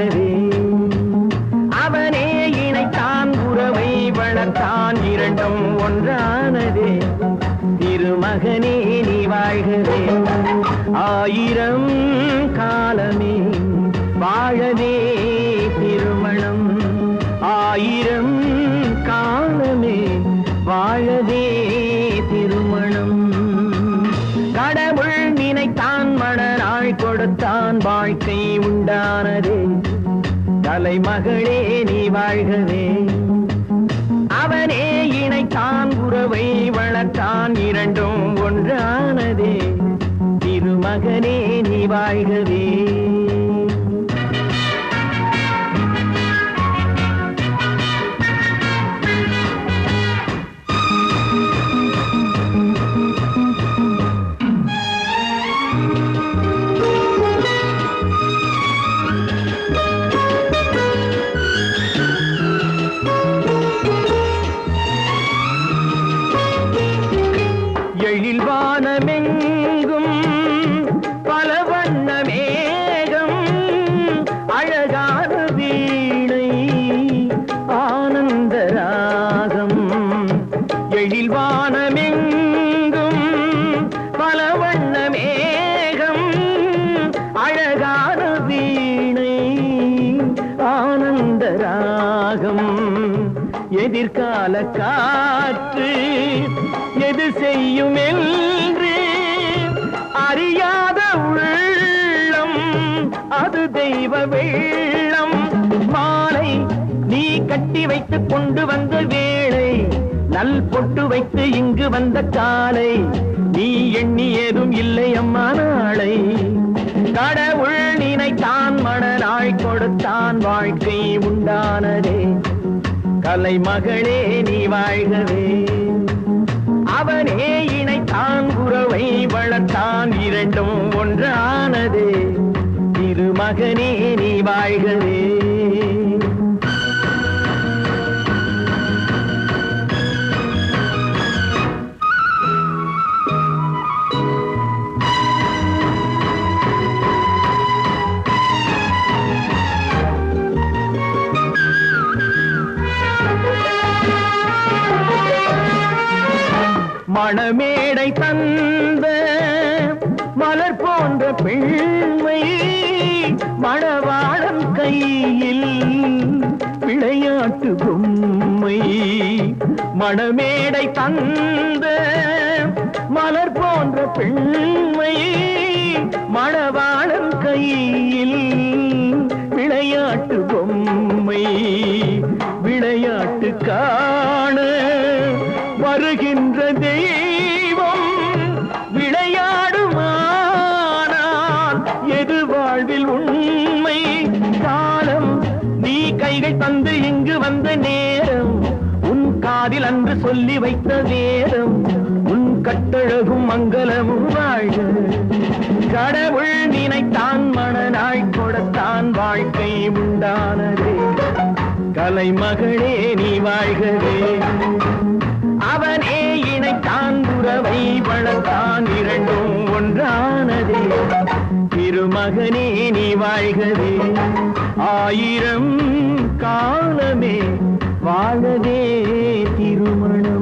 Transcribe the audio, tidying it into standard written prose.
வாழ்கவே. அவனே இணைத்தான் உறவை வளர்த்தான் இரண்டும் ஒன்றானதே. திருமகனே நீ வாழ்கவே. ஆயிரம் காலமே வாழவே திருமணம். ஆயிரம் காலமே வாழவே திருமணம். கடவுள் நினைத்தான் மணநாள் கொடுத்தான் வாழ்க்கை உண்டானதே. தலைமகளே நீ வாழ்கவே. அவனே இணைத்தான் உறவை வளர்த்தான் இரண்டும் ஒன்றானதே. திருமகனே நீ வாழ்கவே. எழில்வானமெங்கும் பல வண்ண மேகம் அழகான வீணை ஆனந்த ராகம். எழில்வானமெங்கும் பல வண்ண மேகம் அழகான வீணை ஆனந்த ராகம். எதிர்கால காற்று எது செய்யும் என்று அறியாத உள்ளம் அது தெய்வ வெள்ளம். மாலை நீ கட்டி வைத்துக் கொண்டு வந்த வேளை, நல் பொட்டு வைத்து இங்கு வந்த காலை, நீ எண்ணியதும் இல்லை அம்மா நாளை. கடவுள் நினைத்தான் மணநாள் கொடுத்தான் வாழ்க்கை உண்டானதே. கலைமகளே நீ வாழ்கவே. அவனே இணைத்தான் உறவை வளர்த்தான் இரண்டும் ஒன்றானதே. திருமகனே நீ வாழ்கவே. மணமேடை தந்த மலர் போன்ற பெண்மை மணவாளன் கையில் விளையாட்டு பொம்மை. மணமேடை தந்த மலர் போன்ற பெண்மை மணவாளன் கையில் விளையாட்டு பொம்மை. விளையாட்டு காண வருகின்ற தெய்வம் விளையாடுமானால் எது வாழ்வில் உண்மை. காலம் நீ கைகள் தந்து இங்கு வந்த நேரம், உன் காதில் அன்று சொல்லி வைத்த வேதம், உன் கட்டழகும் மங்களமும் வாழ்க. கடவுள் நினைத்தான் மணநாள் கொடுத்தான் வாழ்க்கை உண்டானதே. கலைமகளே நீ வாழ்கவே. அவனே இணைத்தான் உறவை வளர்த்தான் இரண்டும் ஒன்றானதே. திருமகனே நீ வாழ்கவே. ஆயிரம் காலமே வாழவே திருமணம்.